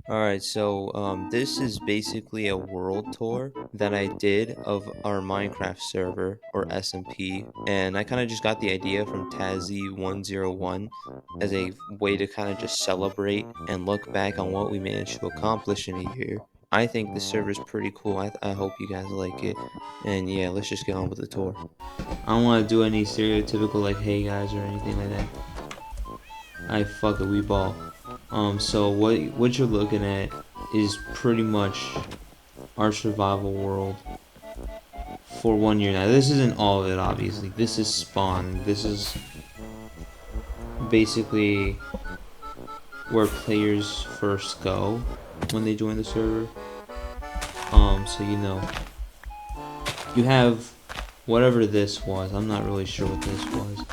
Alright, so this is basically a world tour that I did of our Minecraft server, or SMP, and I kind of just got the idea from Tazzy101 as a way to kind of just celebrate and look back on what we managed to accomplish in a year. I think the server is pretty cool. I hope you guys like it, and yeah, let's just get on with the tour. I don't want to do any stereotypical like "hey guys" or anything like that. I fuck it, we ball. So what you're looking at is pretty much our survival world for 1 year now. This isn't all of it, obviously. This is spawn. This is basically where players first go when they join the server. So you have whatever this was. I'm not really sure what this was.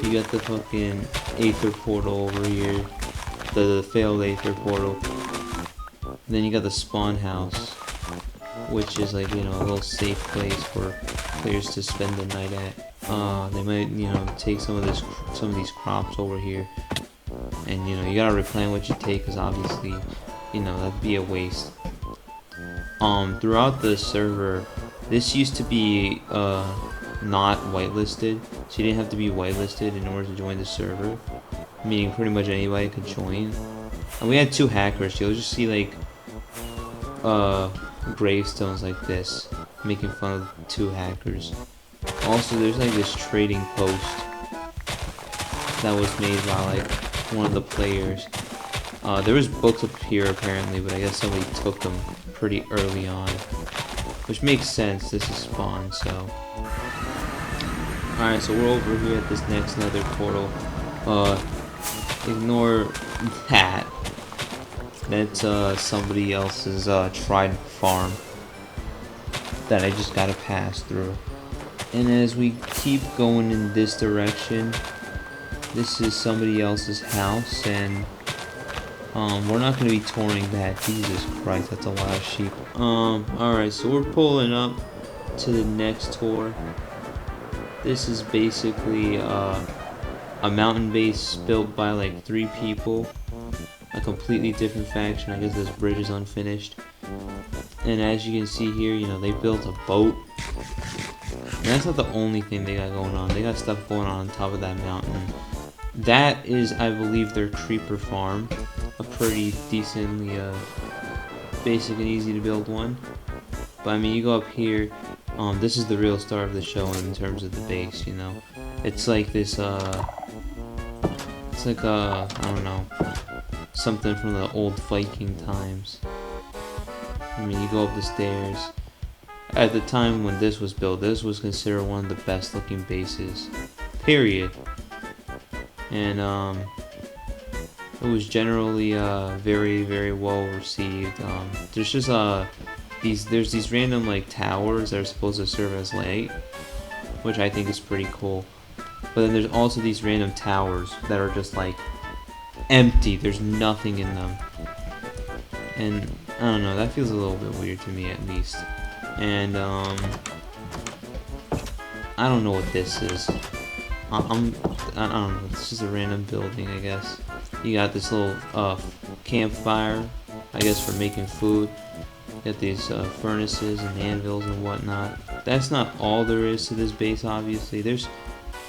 You got the fucking Aether portal over here, the failed Aether portal. And then you got the spawn house, which is like, a little safe place for players to spend the night at. They might, take some of these crops over here, and you gotta replant what you take, because obviously, that'd be a waste. Throughout the server, this used to be not whitelisted, so you didn't have to be whitelisted in order to join the server, meaning pretty much anybody could join. And we had two hackers. You'll just see like gravestones like this, making fun of two hackers. Also, there's like this trading post that was made by like one of the players. There was books up here apparently, but I guess somebody took them pretty early on, which makes sense. This is spawn, so. Alright, so we're over here at this next nether portal. Ignore that. That's somebody else's trident farm that I just gotta pass through. And as we keep going in this direction, this is somebody else's house, and we're not gonna be touring that. Jesus Christ, that's a lot of sheep. Alright, so we're pulling up to the next tour. This is basically a mountain base built by like 3 people. A completely different faction. I guess this bridge is unfinished. And as you can see here, they built a boat. And that's not the only thing they got going on. They got stuff going on top of that mountain. That is, I believe, their creeper farm. A pretty decently basic and easy to build one. But I mean, you go up here. This is the real star of the show in terms of the base. It's like this. It's like I don't know, something from the old Viking times. I mean, you go up the stairs. At the time when this was built, this was considered one of the best looking bases, period. And it was generally very, very well received. There's just there's these random like towers that are supposed to serve as light, which I think is pretty cool. But then there's also these random towers that are just like empty. There's nothing in them, and I don't know. That feels a little bit weird to me, at least. And I don't know what this is. I don't know. It's just a random building, I guess. You got this little campfire, I guess, for making food. You got these furnaces and anvils and whatnot. That's not all there is to this base, obviously. There's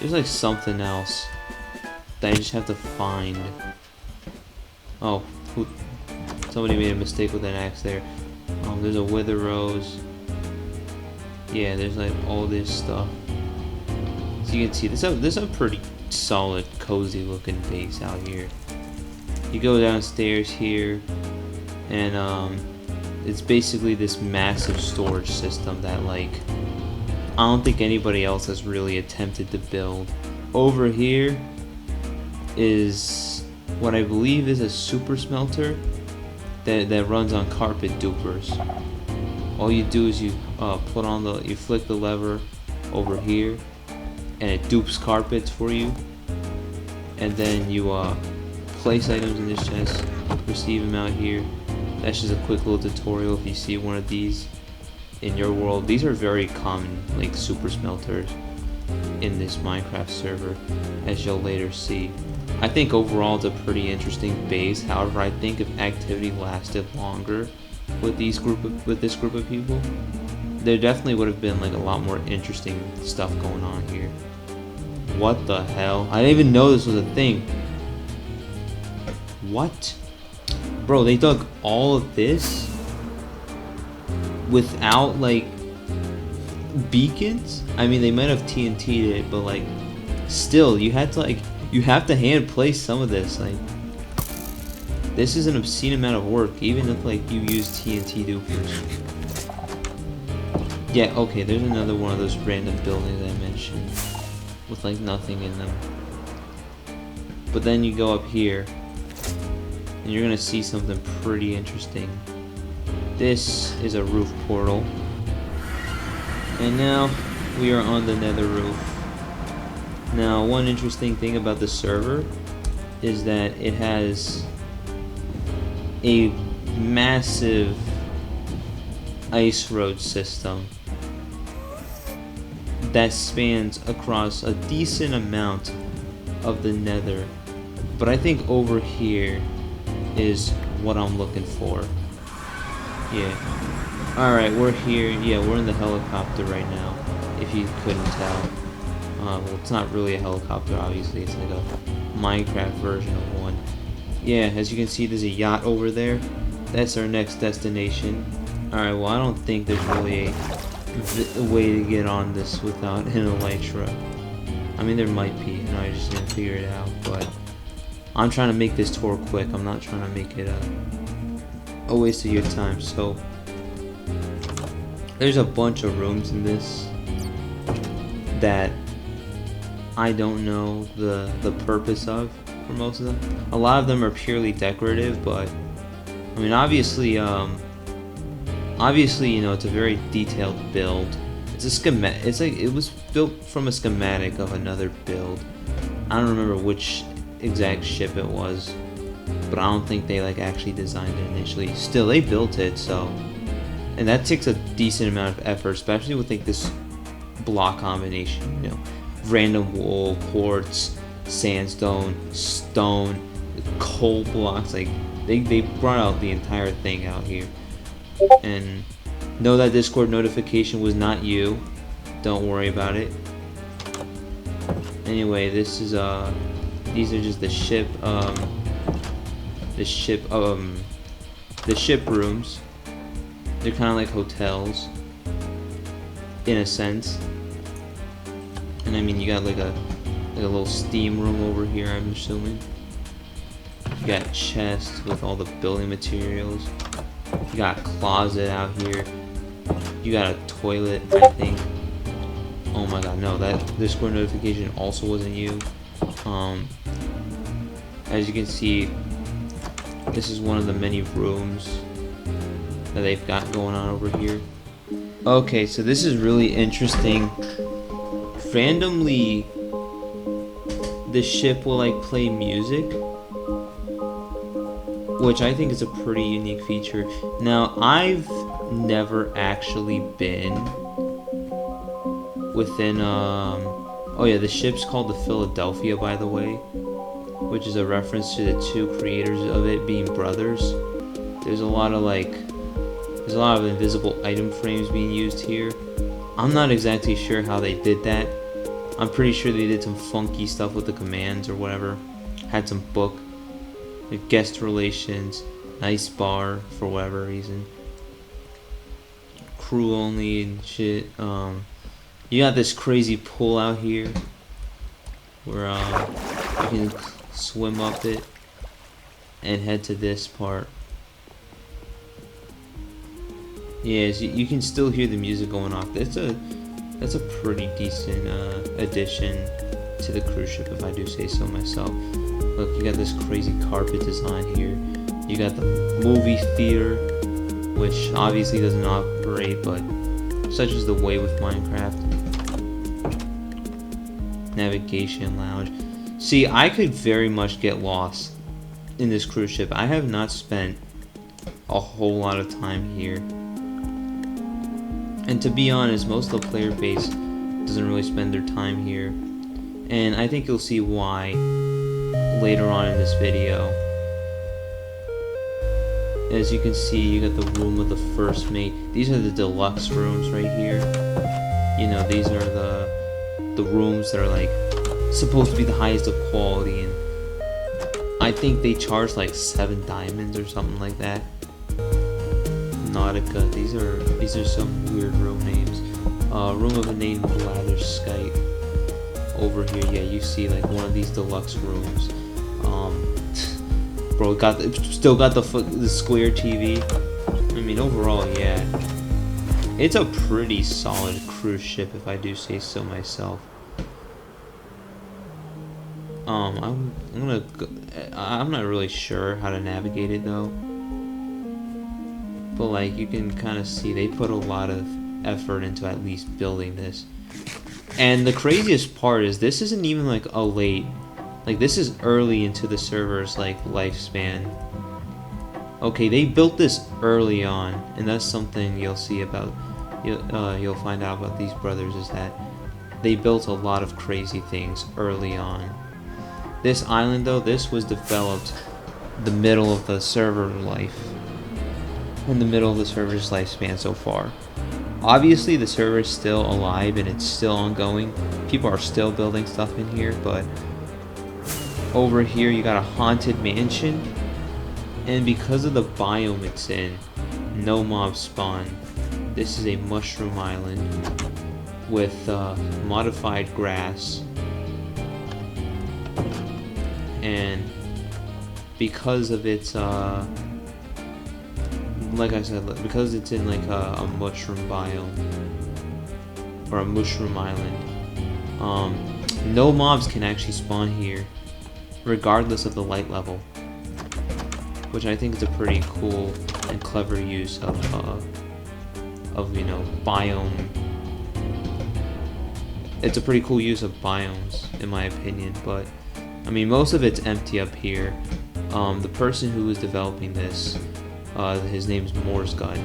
like something else that I just have to find. Oh, somebody made a mistake with an axe there. There's a wither rose. Yeah, there's like all this stuff. So you can see this is a pretty solid, cozy looking base out here. You go downstairs here, and it's basically this massive storage system that like I don't think anybody else has really attempted to build. Over here is what I believe is a super smelter that runs on carpet dupers. All you do is you you flick the lever over here, and it dupes carpets for you. And then you place items in this chest, receive them out here. That's just a quick little tutorial if you see one of these in your world. These are very common, like super smelters. in this Minecraft server, as you'll later see. I think overall it's a pretty interesting base. However, I think if activity lasted longer with this group of people, there definitely would have been like a lot more interesting stuff going on here. What the hell? I didn't even know this was a thing. What? Bro, they dug all of this without like beacons? I mean, they might have TNT'd it, but like still, you have to hand place some of this. Like, this is an obscene amount of work, even if like you use TNT dupers. Yeah, okay, there's another one of those random buildings I mentioned with like nothing in them. But then you go up here and you're gonna see something pretty interesting. This is a roof portal. And now we are on the nether roof. Now, one interesting thing about the server is that it has a massive ice road system that spans across a decent amount of the nether. But I think over here is what I'm looking for. Yeah. Alright, we're here. Yeah, we're in the helicopter right now, if you couldn't tell. Well, it's not really a helicopter, obviously. It's like a Minecraft version of one. Yeah, as you can see, there's a yacht over there. That's our next destination. Alright, well, I don't think there's really a way to get on this without an elytra. I mean, there might be, and I just didn't figure it out, but I'm trying to make this tour quick. I'm not trying to make it a waste of your time. So there's a bunch of rooms in this that I don't know the purpose of for most of them. A lot of them are purely decorative, but I mean, obviously, you know, it's a very detailed build. It's a schematic. It's like it was built from a schematic of another build. I don't remember which exact ship it was, but I don't think they like actually designed it initially. Still, they built it, so, and that takes a decent amount of effort, especially with like this block combination. You know, random wool, quartz, sandstone, stone, coal blocks. Like they brought out the entire thing out here. And know that Discord notification was not you. Don't worry about it. Anyway, this is these are just the ship rooms. They're kind of like hotels in a sense. And I mean, you got like a little steam room over here, I'm assuming. You got chests with all the building materials. You got a closet out here. You got a toilet, I think. Oh my god, no, that Discord notification also wasn't you. As you can see, this is one of the many rooms that they've got going on over here. Okay, so this is really interesting. Randomly, the ship will like play music, which I think is a pretty unique feature. Now, I've never actually been within, oh yeah, the ship's called the Philadelphia, by the way, which is a reference to the two creators of it being brothers. There's a lot of invisible item frames being used here. I'm not exactly sure how they did that. I'm pretty sure they did some funky stuff with the commands or whatever. Had some book, like guest relations, nice bar for whatever reason. Crew only and shit. You got this crazy pool out here where you can swim up it and head to this part. Yeah, so you can still hear the music going off. That's a pretty decent addition to the cruise ship, if I do say so myself. Look, you got this crazy carpet design here. You got the movie theater, which obviously doesn't operate, but such is the way with Minecraft. Navigation lounge. See, I could very much get lost in this cruise ship. I have not spent a whole lot of time here. And to be honest, most of the player base doesn't really spend their time here. And I think you'll see why later on in this video. As you can see, you got the room of the first mate. These are the deluxe rooms right here. You know, these are the rooms that are like supposed to be the highest of quality, and I think they charge like 7 diamonds or something like that. Nautica. These are some weird room names. Room of a name Blatherskite. Over here, yeah, you see like one of these deluxe rooms. Bro, still got the square TV. I mean, overall, yeah, it's a pretty solid cruise ship, if I do say so myself. I'm not really sure how to navigate it though. But like, you can kind of see they put a lot of effort into at least building this. And the craziest part is this isn't even like a late, like this is early into the server's like lifespan. Okay, they built this early on, and that's something you'll see about, you'll find out about these brothers, is that they built a lot of crazy things early on. This island though, this was developed the middle of the server life. In the middle of the server's lifespan so far. Obviously the server is still alive and it's still ongoing. People are still building stuff in here, but over here you got a haunted mansion, and because of the biome it's in, no mobs spawn. This is a mushroom island with modified grass, and because of its like I said, because it's in like a mushroom biome or a mushroom island, no mobs can actually spawn here regardless of the light level, which I think is a pretty cool and clever use of you know, biome. It's a pretty cool use of biomes in my opinion, but I mean most of it's empty up here. The person who was developing this, his name's Morsgun.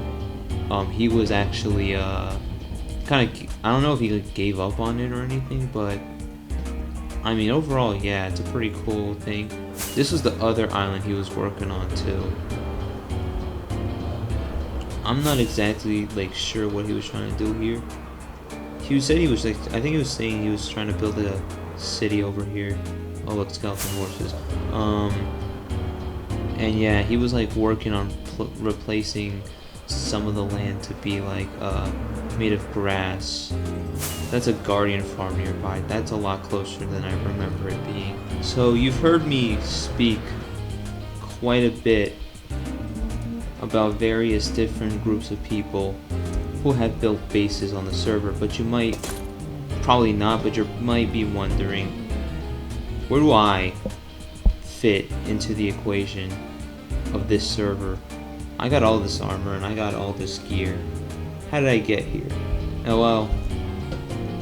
He was actually kind of, I don't know if he gave up on it or anything, but I mean overall, yeah, it's a pretty cool thing. This was the other island he was working on too. I'm not exactly like sure what he was trying to do here. He said he was like, I think he was saying he was trying to build a city over here. Oh look, skeleton horses. And yeah, he was like working on replacing some of the land to be like made of grass. That's a guardian farm nearby. That's a lot closer than I remember it being. So you've heard me speak quite a bit about various different groups of people who have built bases on the server, but you might, probably not, but you might be wondering, where do I fit into the equation of this server? I got all this armor and I got all this gear. How did I get here? Oh well,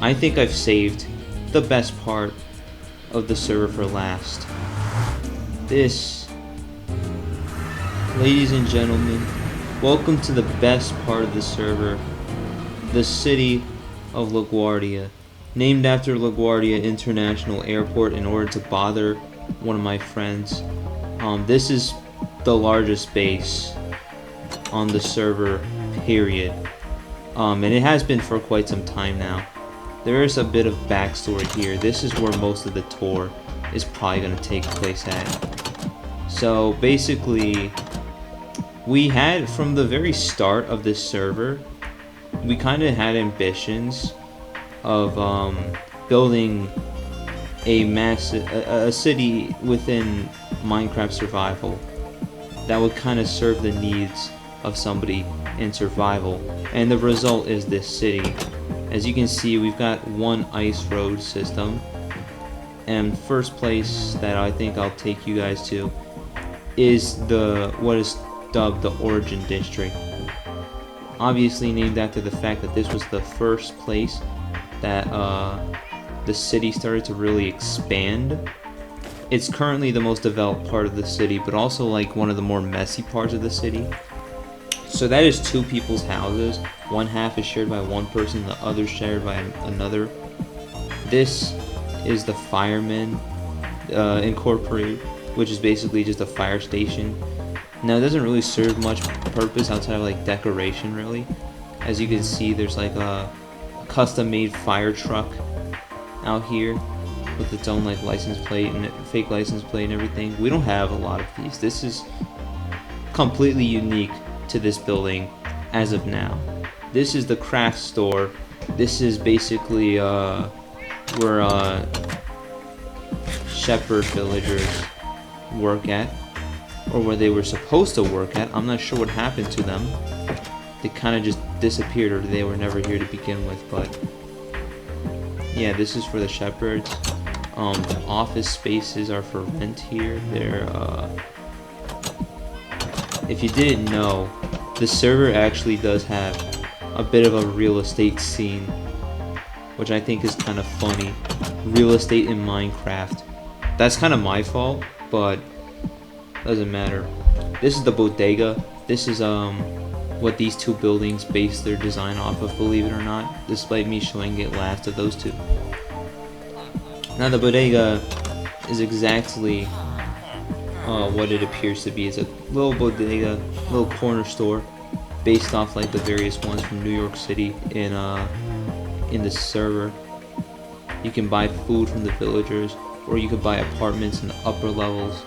I think I've saved the best part of the server for last. This, ladies and gentlemen, welcome to the best part of the server, the city of LaGuardia, named after LaGuardia International Airport in order to bother one of my friends. This is the largest base on the server, period. And it has been for quite some time now. There is a bit of backstory here. This is where most of the tour is probably going to take place at. So basically, we had, from the very start of this server, we kind of had ambitions of building a city within Minecraft survival that would kind of serve the needs of somebody in survival, and the result is this city. As you can see, we've got one ice road system, and first place that I think I'll take you guys to is what is dubbed the Origin District, obviously named after the fact that this was the first place that the city started to really expand. It's currently the most developed part of the city, but also like one of the more messy parts of the city. So that is two people's houses. One half is shared by one person, the other shared by another. This is the Firemen Incorporated, which is basically just a fire station. Now it doesn't really serve much purpose outside of like decoration, really. As you can see, there's like a custom-made fire truck out here with its own like license plate and fake license plate and everything. We don't have a lot of these. This is completely unique to this building as of now. This is the craft store. This is basically where shepherd villagers work at, or where they were supposed to work at. I'm not sure what happened to them. They kind of just disappeared, or they were never here to begin with. But yeah, this is for the shepherds. The office spaces are for rent here. They're if you didn't know, the server actually does have a bit of a real estate scene, which I think is kind of funny. Real estate in Minecraft. That's kind of my fault, but doesn't matter. This is the bodega. This is what these two buildings base their design off of, believe it or not, despite me showing it last of those two. Now the bodega is exactly what it appears to be. It's a little bodega, little corner store, based off like the various ones from New York City in the server. You can buy food from the villagers, or you could buy apartments in the upper levels.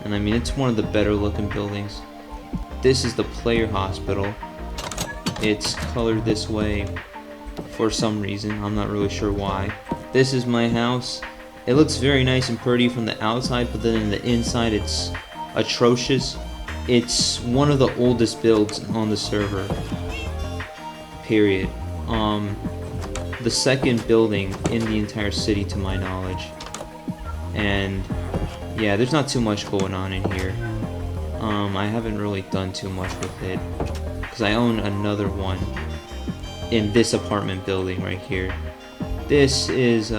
And I mean, it's one of the better looking buildings. This is the player hospital. It's colored this way for some reason. I'm not really sure why. This is my house. It looks very nice and pretty from the outside, but then in the inside it's atrocious. It's one of the oldest builds on the server. Period. The second building in the entire city to my knowledge. And yeah, there's not too much going on in here. I haven't really done too much with it, because I own another one in this apartment building right here. This is,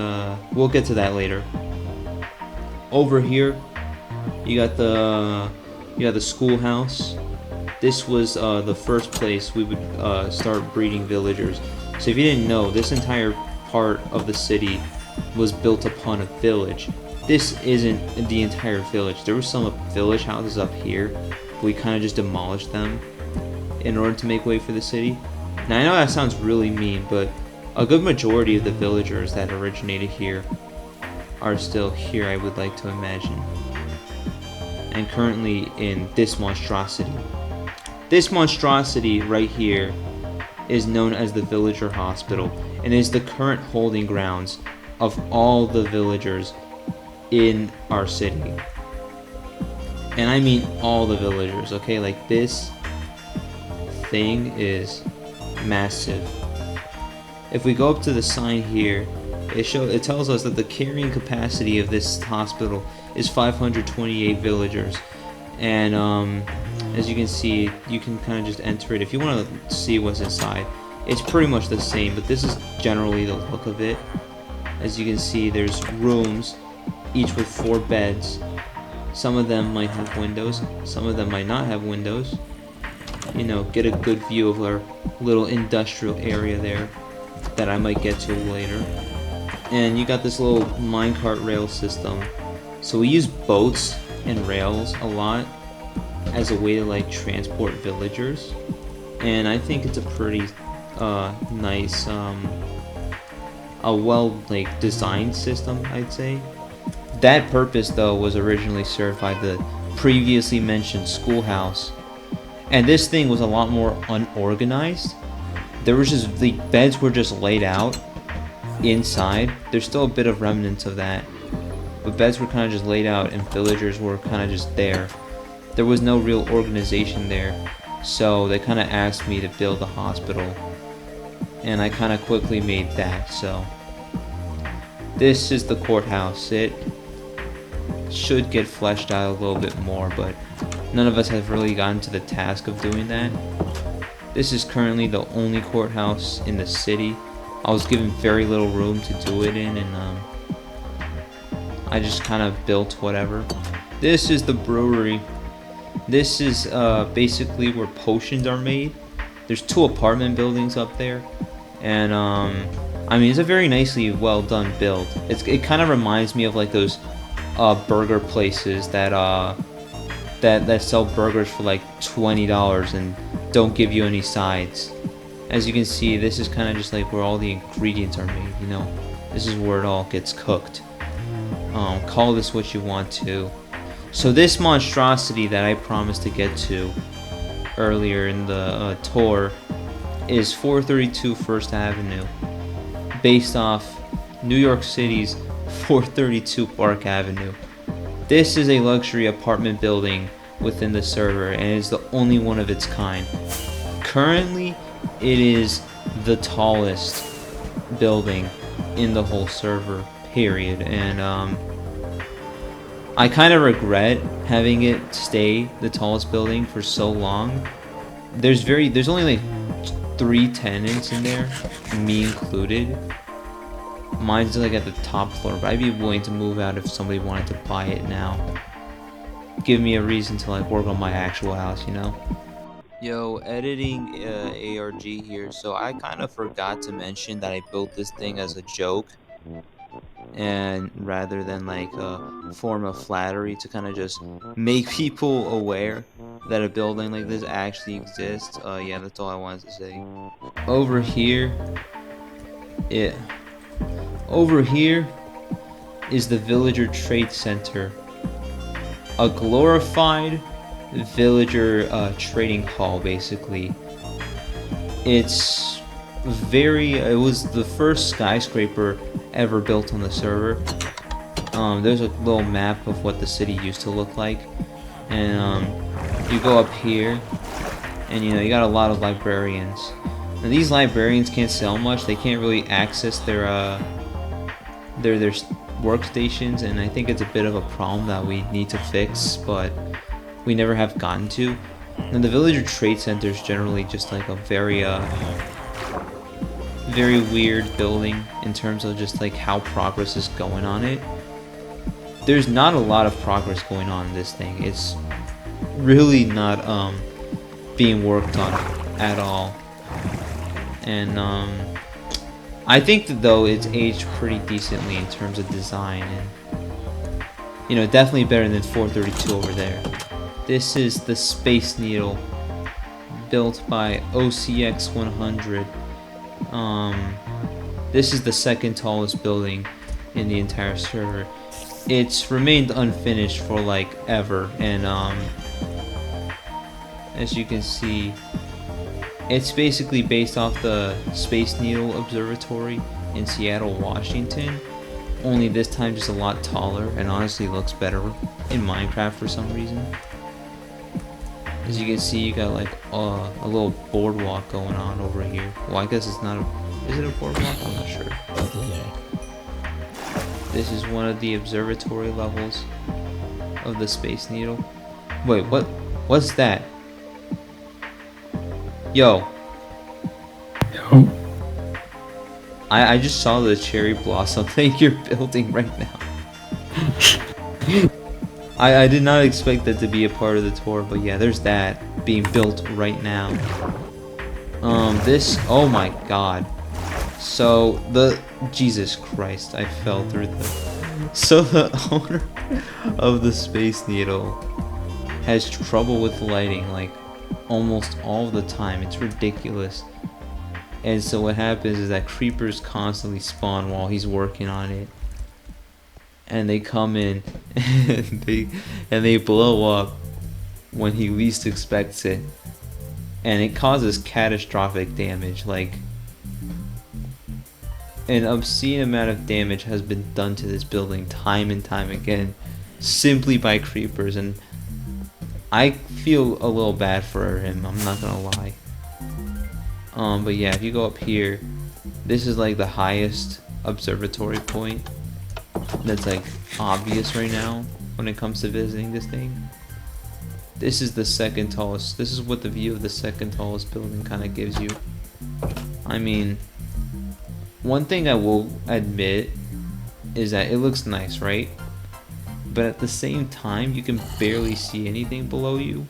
we'll get to that later. Over here, you got the schoolhouse. This was the first place we would start breeding villagers. So if you didn't know, this entire part of the city was built upon a village. This isn't the entire village. There were some village houses up here. We kind of just demolished them in order to make way for the city. Now I know that sounds really mean, but a good majority of the villagers that originated here are still here, I would like to imagine. And currently in this monstrosity. This monstrosity right here is known as the Villager Hospital, and is the current holding grounds of all the villagers in our city. And I mean all the villagers, okay? Like, this thing is massive. If we go up to the sign here, it tells us that the carrying capacity of this hospital is 528 villagers. And as you can see, you can kind of just enter it. If you want to see what's inside, it's pretty much the same, but this is generally the look of it. As you can see, there's rooms, each with 4 beds. Some of them might have windows, some of them might not have windows. You know, get a good view of our little industrial area there that I might get to later. And you got this little minecart rail system. So we use boats and rails a lot as a way to like transport villagers, and I think it's a pretty nice, a well like designed system, I'd say. That purpose though was originally served by the previously mentioned schoolhouse, and this thing was a lot more unorganized. There was just, the beds were just laid out inside. There's still a bit of remnants of that, but beds were kind of just laid out and villagers were kind of just there. There was no real organization there, so they kind of asked me to build a hospital, and I kind of quickly made that. So this is the courthouse. It should get fleshed out a little bit more, but none of us have really gotten to the task of doing that. This is currently the only courthouse in the city. I was given very little room to do it in, and I just kind of built whatever. This is the brewery. This is basically where potions are made. There's 2 apartment buildings up there, and I mean, it's a very nicely well done build. It kind of reminds me of like those burger places that sell burgers for like $20 and don't give you any sides. As you can see, this is kind of just like where all the ingredients are made, you know. This is where it all gets cooked. Call this what you want to. So this monstrosity that I promised to get to earlier in the tour is 432 First Avenue, based off New York City's 432 Park Avenue. This is a luxury apartment building within the server, and it is the only one of its kind. Currently, it is the tallest building in the whole server, period. And I kind of regret having it stay the tallest building for so long. There's only like 3 tenants in there, me included. Mine's like at the top floor, but I'd be willing to move out if somebody wanted to buy it now. Give me a reason to like work on my actual house, you know? Yo, editing ARG here. So I kind of forgot to mention that I built this thing as a joke, and rather than like a form of flattery to kind of just make people aware that a building like this actually exists. Yeah, that's all I wanted to say. Over here, yeah. Over here is the Villager Trade Center, a glorified villager trading hall, basically. It was the first skyscraper ever built on the server. There's a little map of what the city used to look like, and you go up here, and you got a lot of librarians. Now, these librarians can't sell much. They can't really access their workstations, and I think it's a bit of a problem that we need to fix, but we never have gotten to. And the Villager Trade Center is generally just like a very weird building in terms of just like how progress is going on it. There's not a lot of progress going on in this thing. It's really not being worked on at all. And I think that though it's aged pretty decently in terms of design, and definitely better than 432 over there. This is the Space Needle, built by OCX 100. This is the second tallest building in the entire server. It's remained unfinished for like ever, and as you can see, it's basically based off the Space Needle Observatory in Seattle, Washington, only this time just a lot taller, and honestly looks better in Minecraft for some reason. As you can see, you got like a little boardwalk going on over here. Well, I guess it's not is it a boardwalk? I'm not sure. This is one of the observatory levels of the Space Needle. Wait, what's that? Yo. I just saw the cherry blossom thing you're building right now. I did not expect that to be a part of the tour, but yeah, there's that being built right now. Oh my god. So Jesus Christ, I fell through so the owner of the Space Needle has trouble with lighting like almost all the time. It's ridiculous. And so what happens is that creepers constantly spawn while he's working on it, and they come in and they blow up when he least expects it, and it causes catastrophic damage. Like, an obscene amount of damage has been done to this building time and time again simply by creepers, and I feel a little bad for him, I'm not gonna lie. But yeah, if you go up here, this is like the highest observatory point that's like obvious right now when it comes to visiting this thing. This is the second tallest. This is what the view of the second tallest building kind of gives you. I mean, one thing I will admit is that it looks nice, right? but at the same time you can barely see anything below you.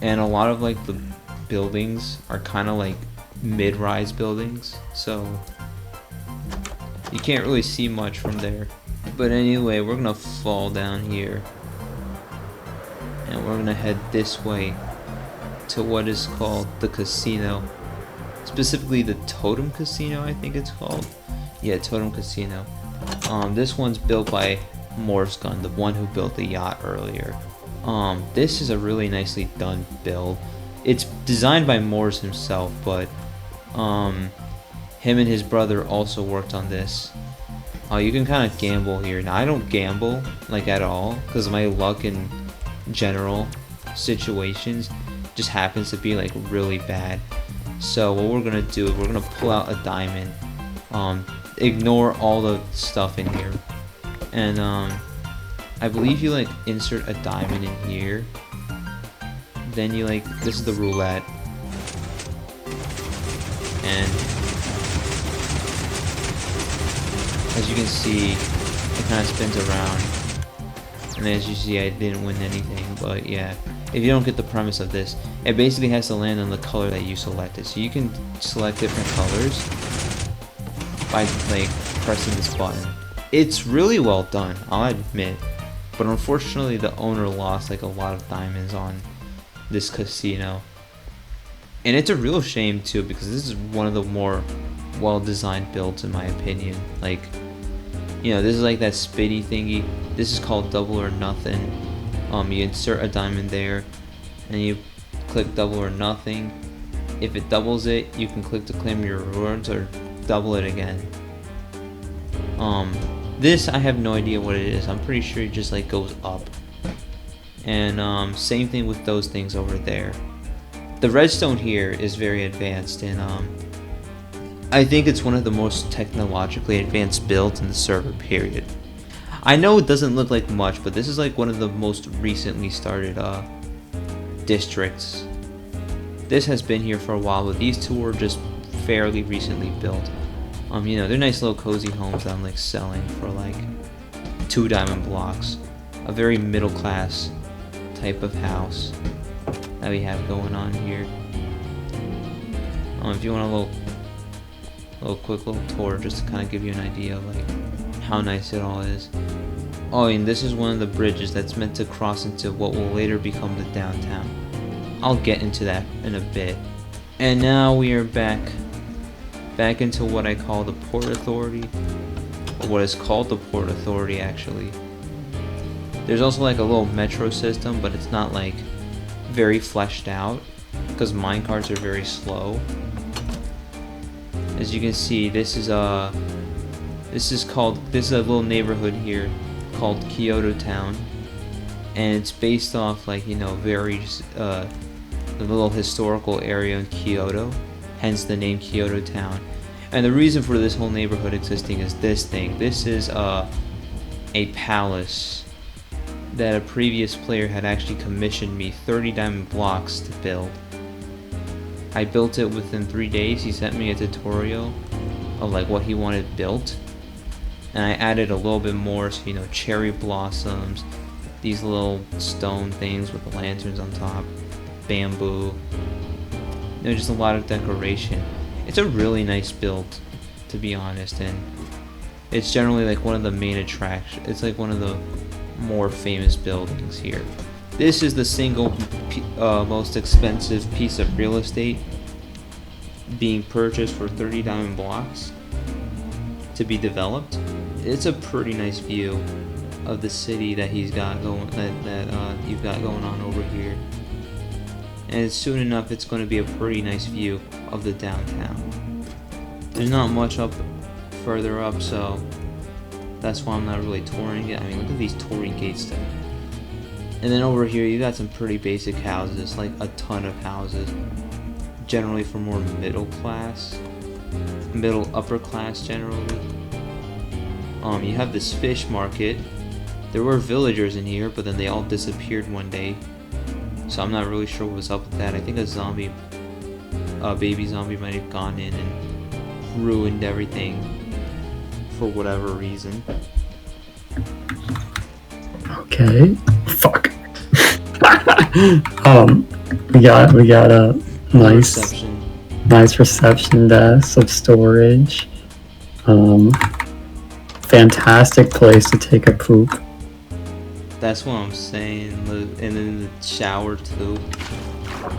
And a lot of like the buildings are kind of like mid-rise buildings, so you can't really see much from there. But anyway, we're gonna fall down here and we're gonna head this way to what is called the casino, specifically the Totem Casino, I think it's called. Yeah, Totem Casino. This one's built by Morsegun, the one who built the yacht earlier. This is a really nicely done build. It's designed by Morse himself, but him and his brother also worked on this. You can kind of gamble here. Now I don't gamble like at all because my luck in general situations just happens to be like really bad. So what we're gonna do is we're gonna pull out a diamond, ignore all the stuff in here, and I believe you like insert a diamond in here, then you like, this is the roulette, and as you can see it kind of spins around, and as you see I didn't win anything. But yeah, if you don't get the premise of this, it basically has to land on the color that you selected. So you can select different colors by like pressing this button. It's really well done, I'll admit, but unfortunately the owner lost like a lot of diamonds on this casino, and it's a real shame too because this is one of the more well designed builds in my opinion. Like, you know, this is like that spitty thingy. This is called double or nothing. You insert a diamond there and you click double or nothing. If it doubles it, you can click to claim your rewards or double it again. This I have no idea what it is. I'm pretty sure it just like goes up. And same thing with those things over there. The redstone here is very advanced, and I think it's one of the most technologically advanced builds in the server period. I know it doesn't look like much, but this is like one of the most recently started districts. This has been here for a while, but these two were just fairly recently built. You know, they're nice little cozy homes that I'm like selling for like 2 diamond blocks. A very middle class type of house that we have going on here. If you want a quick little tour just to kind of give you an idea of like how nice it all is. Oh, and this is one of the bridges that's meant to cross into what will later become the downtown. I'll get into that in a bit. And now we are back into what I call the Port Authority, or what is called the Port Authority actually. There's also like a little metro system, but it's not like very fleshed out because minecarts are very slow. As you can see, this is a little neighborhood here called Kyoto Town, and it's based off like, you know, the little historical area in Kyoto, hence the name Kyoto Town. And the reason for this whole neighborhood existing is this thing. This is a palace that a previous player had actually commissioned me 30 diamond blocks to build. I built it within 3 days. He sent me a tutorial of like what he wanted built, and I added a little bit more, so you know, cherry blossoms, these little stone things with the lanterns on top, bamboo, you know, just a lot of decoration. It's a really nice build, to be honest, and it's generally like one of the main attractions. It's like one of the more famous buildings here. This is the single most expensive piece of real estate being purchased for 30 diamond blocks to be developed. It's a pretty nice view of the city that he's got going, that you've got going on over here. And soon enough it's going to be a pretty nice view of the downtown. There's not much up further up, so that's why I'm not really touring it. I mean, look at these torii gates though. And then over here you got some pretty basic houses, like a ton of houses, generally for more middle upper class generally. You have this fish market. There were villagers in here, but then they all disappeared one day, so I'm not really sure what's up with that. I think a baby zombie might have gone in and ruined everything for whatever reason. Okay. Fuck. We got a nice Reception. reception desk of storage. Fantastic place to take a poop. That's what I'm saying. And then the shower too.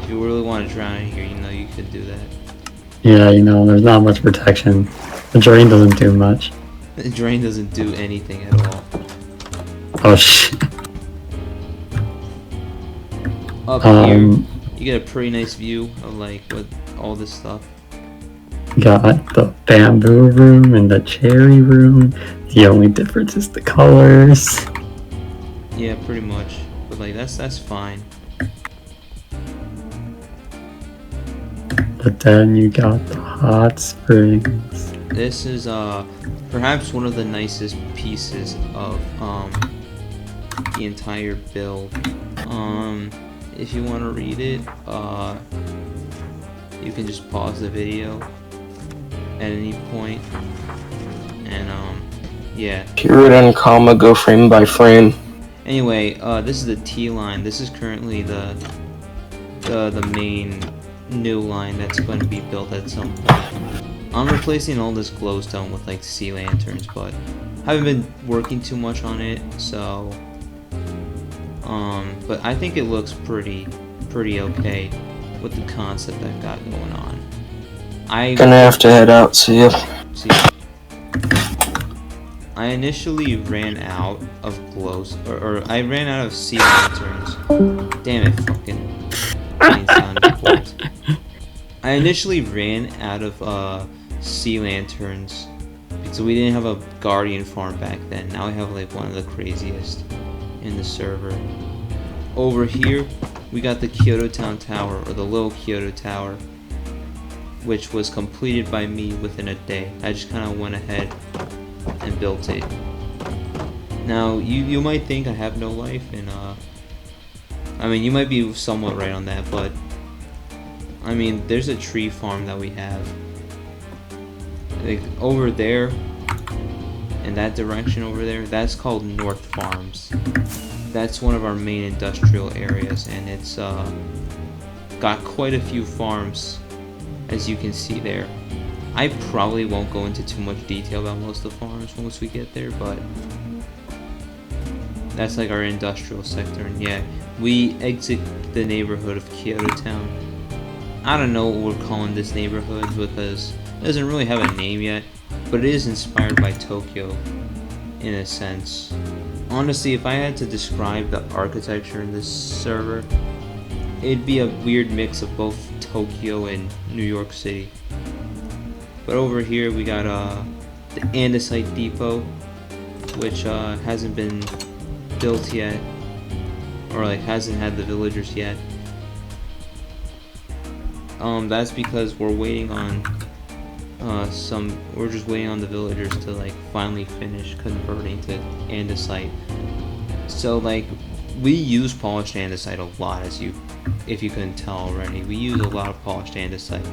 If you really want to drown in here, you know you could do that. Yeah, there's not much protection. The drain doesn't do much. The drain doesn't do anything at all. Oh shit. Up here, you get a pretty nice view of like what all this stuff. Got the bamboo room and the cherry room. The only difference is the colors. Yeah, pretty much. But like that's fine. But then you got the hot springs. This is perhaps one of the nicest pieces of the entire build. If you want to read it, you can just pause the video at any point, and yeah. Period and comma go frame by frame. Anyway, this is the T line. This is currently the main new line that's going to be built at some point. I'm replacing all this glowstone with like sea lanterns, but I haven't been working too much on it, so but I think it looks pretty okay with the concept I've got going on. Gonna have to head out, see ya. I initially ran out of glows, or I ran out of sea lanterns. Damn it, fucking sound reports. I initially ran out of sea lanterns because we didn't have a guardian farm back then. Now I have like one of the craziest in the server. Over here, we got the Kyoto Town Tower, or the Little Kyoto Tower, which was completed by me within a day. I just kind of went ahead and built it. Now, you might think I have no life, and I mean, you might be somewhat right on that, but I mean, there's a tree farm that we have. Like, over there, in that direction over there, that's called North Farms. That's one of our main industrial areas, and it's got quite a few farms, as you can see there. I probably won't go into too much detail about most of the farms once we get there, but that's like our industrial sector. And yeah, we exit the neighborhood of Kyoto Town. I don't know what we're calling this neighborhood because it doesn't really have a name yet, but it is inspired by Tokyo in a sense. Honestly, if I had to describe the architecture in this server, it'd be a weird mix of both Tokyo and New York City. But over here we got the andesite depot, which hasn't been built yet, or like hasn't had the villagers yet. That's because we're waiting on we're just waiting on the villagers to like finally finish converting to andesite. So like we use polished andesite a lot, if you couldn't tell already. We use a lot of polished andesite.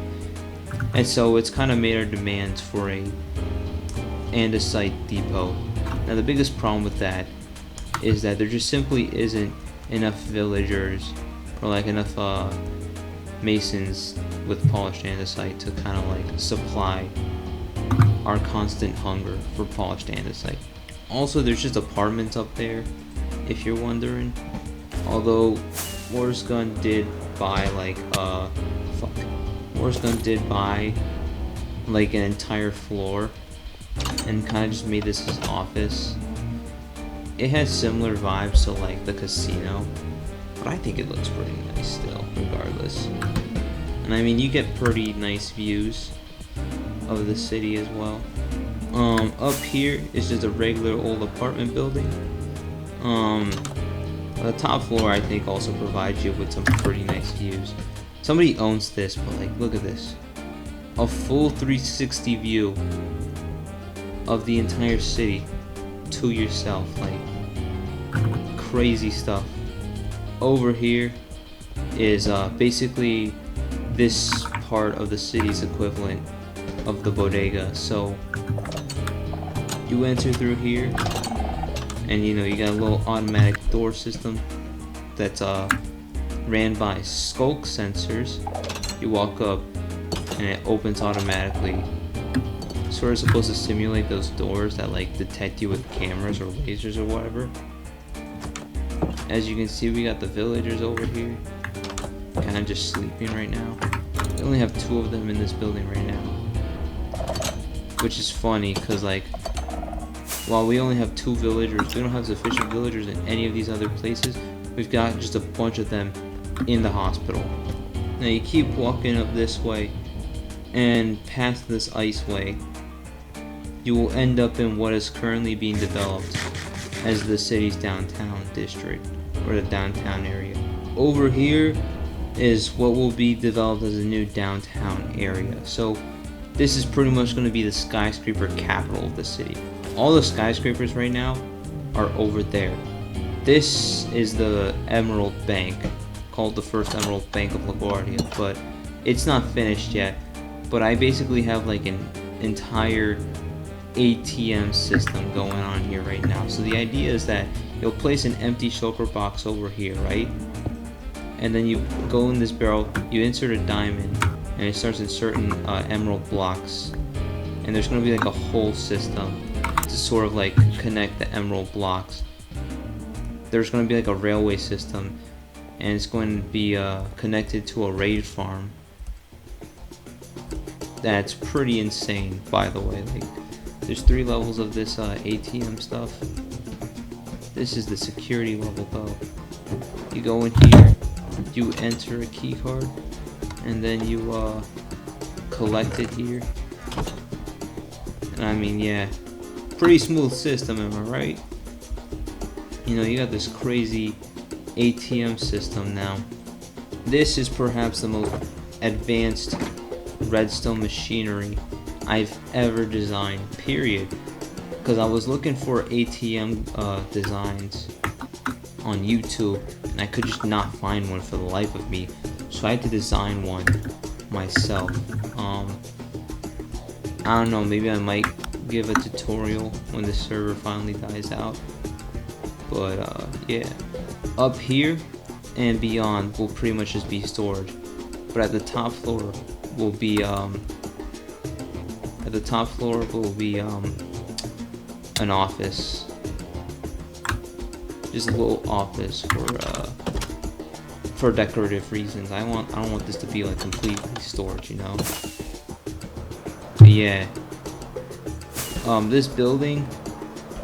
And so it's kind of made our demands for a andesite depot. Now the biggest problem with that is that there just simply isn't enough villagers or like enough masons with polished andesite to kind of like supply our constant hunger for polished andesite. Also, there's just apartments up there, if you're wondering. Although Wars Gun did buy like Wars Gun did buy like an entire floor and kind of just made this his office. It has similar vibes to like the casino, but I think it looks pretty nice still, regardless. And I mean, you get pretty nice views of the city as well. Up here is just a regular old apartment building. The top floor I think also provides you with some pretty nice views. Somebody owns this, but like, look at this. A full 360 view of the entire city to yourself, like crazy stuff. Over here is basically this part of the city's equivalent of the bodega. So you enter through here And you know, you got a little automatic door system that's ran by skulk sensors. You walk up and it opens automatically. Sort of supposed to simulate those doors that like detect you with cameras or lasers or whatever. As you can see, we got the villagers over here, kind of just sleeping right now. We only have 2 of them in this building right now, which is funny because like, while we only have 2 villagers, we don't have sufficient villagers in any of these other places. We've got just a bunch of them in the hospital. Now you keep walking up this way and past this iceway, you will end up in what is currently being developed as the city's downtown district, or the downtown area. Over here is what will be developed as a new downtown area. So this is pretty much going to be the skyscraper capital of the city. All the skyscrapers right now are over there. This is the Emerald Bank, called the first Emerald Bank of LaGuardia, but it's not finished yet. But I basically have like an entire ATM system going on here right now. So the idea is that you'll place an empty shulker box over here, right? And then you go in this barrel, you insert a diamond, and it starts inserting emerald blocks. And there's going to be like a whole system to sort of like connect the emerald blocks. There's going to be like a railway system, and it's going to be connected to a raid farm. That's pretty insane, by the way. Like, there's 3 levels of this ATM stuff. This is the security level though. You go in here, you enter a key card, and then you collect it here. And I mean, yeah, pretty smooth system, am I right? You know, you got this crazy ATM system now. This is perhaps the most advanced redstone machinery I've ever designed, period. Because I was looking for ATM designs on YouTube, and I could just not find one for the life of me. So I had to design one myself. I don't know, maybe I might give a tutorial when the server finally dies out. But yeah, up here and beyond will pretty much just be storage. But at the top floor will be an office, just a little office for decorative reasons. I don't want this to be like completely storage, you know. But yeah, this building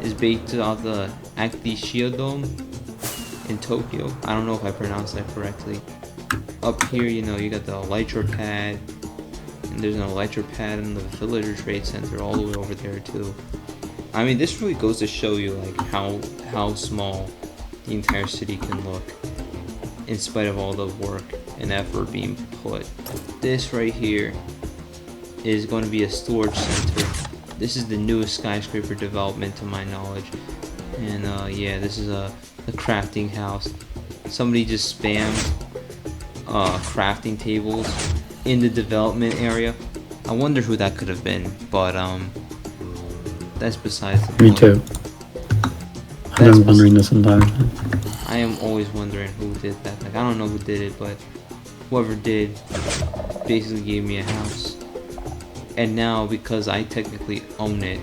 is based off the Akishio Dome in Tokyo. I don't know if I pronounced that correctly. Up here, you know, you got the Elytra pad, and there's an Elytra pad in the Villager Trade Center all the way over there too. I mean, this really goes to show you like how small the entire city can look, in spite of all the work and effort being put. This right here is going to be a storage center. This is the newest skyscraper development to my knowledge. And yeah, this is the crafting house. Somebody just spammed crafting tables in the development area. I wonder who that could have been, but that's besides the point. Me too. I've been wondering this entire time. I am always wondering who did that. Like, I don't know who did it, but whoever did basically gave me a house. And now, because I technically own it,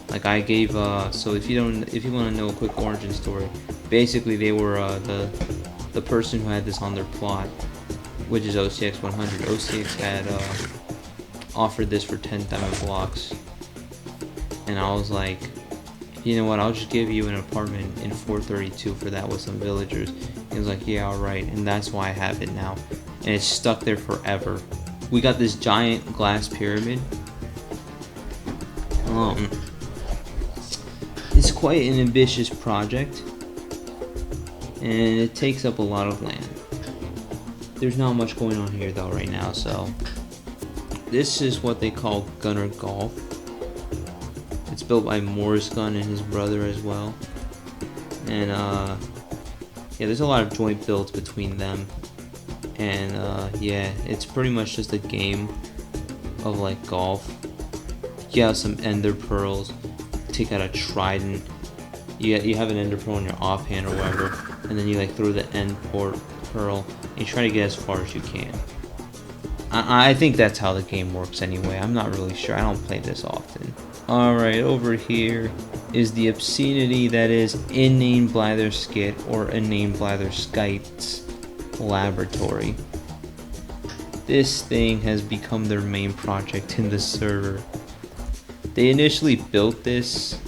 like I gave so if you want to know a quick origin story, basically they were the person who had this on their plot, which is OCX 100. OCX had offered this for 10 diamond blocks, and I was like, you know what, I'll just give you an apartment in 432 for that with some villagers. He was like, yeah, alright, and that's why I have it now, and it's stuck there forever. We got this giant glass pyramid. It's quite an ambitious project, and it takes up a lot of land. There's not much going on here though right now, so this is what they call Gunner Golf. It's built by Morris Gunn and his brother as well, and yeah, there's a lot of joint builds between them, and yeah, it's pretty much just a game of like golf. You have some ender pearls, take out a trident, you have an ender pearl in your offhand or whatever, and then you like throw the end pearl, and you try to get as far as you can. I think that's how the game works anyway. I'm not really sure. I don't play this often. Alright, over here is the obscenity that is Inane Blatherskit or Inane Blatherskite's laboratory. This thing has become their main project in the server. They initially built this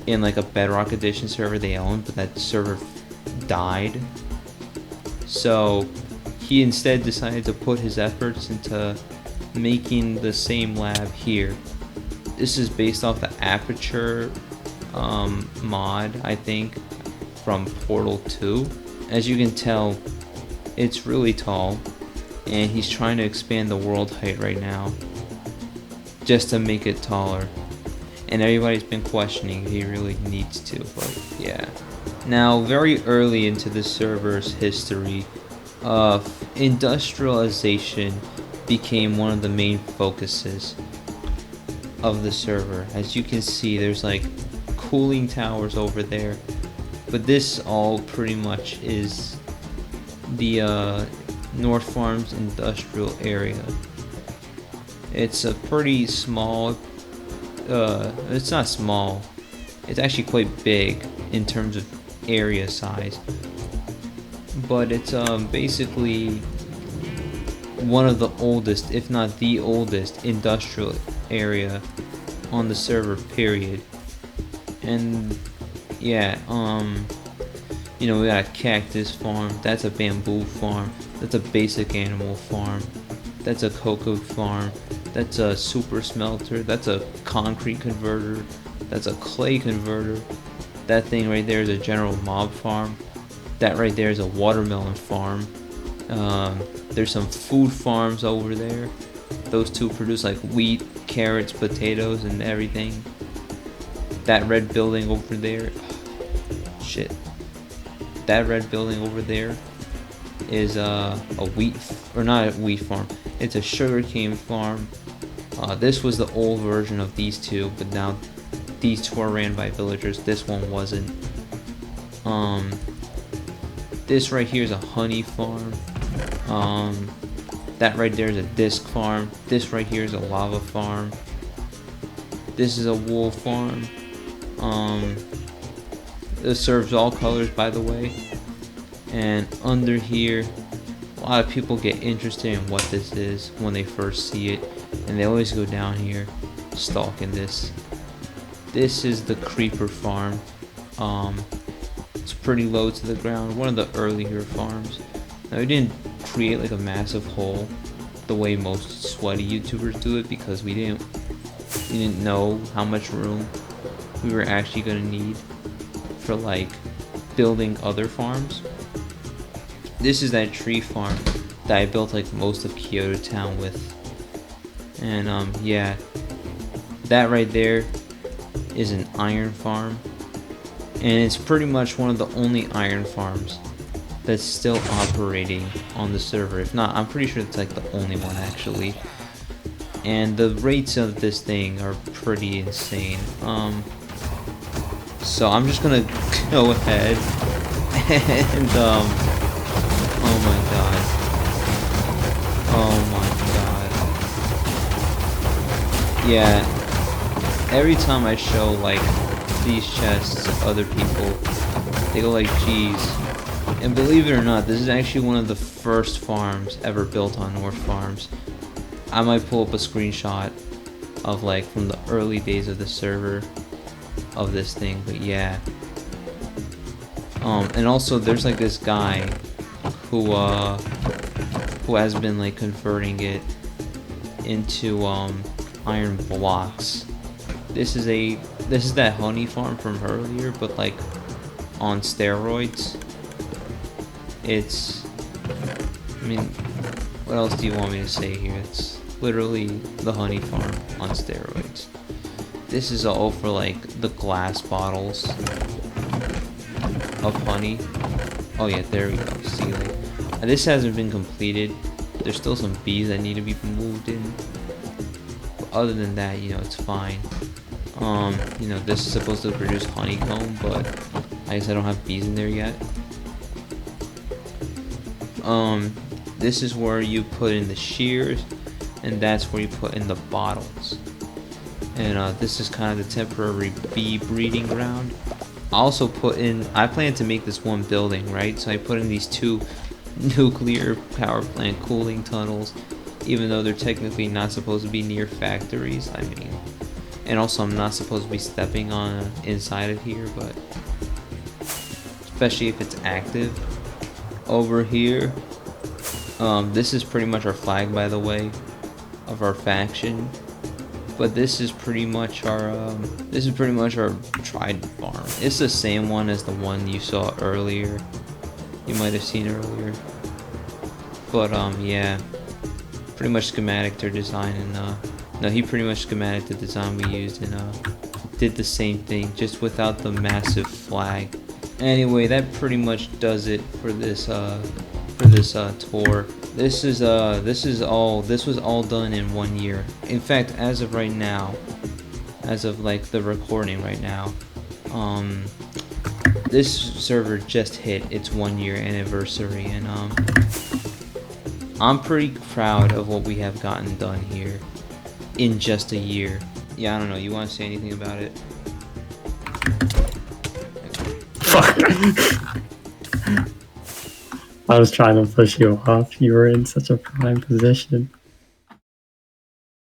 in like a Bedrock Edition server they owned, but that server died. So he instead decided to put his efforts into making the same lab here. This is based off the Aperture mod, I think, from Portal 2. As you can tell, it's really tall, and he's trying to expand the world height right now just to make it taller. And everybody's been questioning if he really needs to, but yeah. Now, very early into the server's history, industrialization became one of the main focuses of the server. As you can see, there's like cooling towers over there, but this all pretty much is the North Farms industrial area. It's a pretty small, it's not small, it's actually quite big in terms of area size, but it's basically one of the oldest, if not the oldest, industrial area on the server, period. And yeah, you know, we got a cactus farm, that's a bamboo farm, that's a basic animal farm, that's a cocoa farm, that's a super smelter, that's a concrete converter, that's a clay converter, that thing right there is a general mob farm, that right there is a watermelon farm. There's some food farms over there. Those two produce like wheat, carrots, potatoes, and everything. That red building over there, shit. That red building over there is a wheat, or not a wheat farm. It's a sugarcane farm. This was the old version of these two, but now these two are ran by villagers. This one wasn't. This right here is a honey farm. That right there is a disc farm. This right here is a lava farm. This is a wool farm. This serves all colors, by the way. And under here, a lot of people get interested in what this is when they first see it, and they always go down here stalking this. This is the creeper farm. It's pretty low to the ground, one of the earlier farms. Now, we didn't create like a massive hole the way most sweaty YouTubers do it, because we didn't know how much room we were actually gonna need for like building other farms. This is that tree farm that I built like most of Kyoto Town with. And yeah, that right there is an iron farm, and it's pretty much one of the only iron farms that's still operating on the server. If not, I'm pretty sure it's like the only one actually. And the rates of this thing are pretty insane. So I'm just gonna go ahead and oh my god. Oh my god. Yeah, every time I show like these chests to other people, they go like, geez. And believe it or not, this is actually one of the first farms ever built on North Farms. I might pull up a screenshot of like from the early days of the server of this thing, but yeah. And also there's like this guy who has been like converting it into iron blocks. This is that honey farm from earlier, but like on steroids. It's, I mean, what else do you want me to say here? It's literally the honey farm on steroids. This is all for like the glass bottles of honey. Oh yeah, there we go. See, like, this hasn't been completed. There's still some bees that need to be moved in. But other than that, you know, it's fine. You know, this is supposed to produce honeycomb, but I guess I don't have bees in there yet. This is where you put in the shears, and that's where you put in the bottles. And this is kind of the temporary bee breeding ground. I also put in, I plan to make this one building, right? So I put in these 2 nuclear power plant cooling tunnels, even though they're technically not supposed to be near factories. I mean, and also I'm not supposed to be stepping on inside of here, but especially if it's active. Over here, this is pretty much our flag, by the way, of our faction. But this is pretty much our trident farm. It's the same one as the one you saw earlier. You might have seen earlier. But yeah, pretty much schematic to design, and no, he pretty much schematic the design we used, and did the same thing, just without the massive flag. Anyway, that pretty much does it for this tour. This was all done in 1 year. In fact, as of right now, as of like the recording right now, this server just hit its 1 year anniversary, and I'm pretty proud of what we have gotten done here in just a year. Yeah, I don't know, you want to say anything about it? Fuck. I was trying to push you off. You were in such a prime position.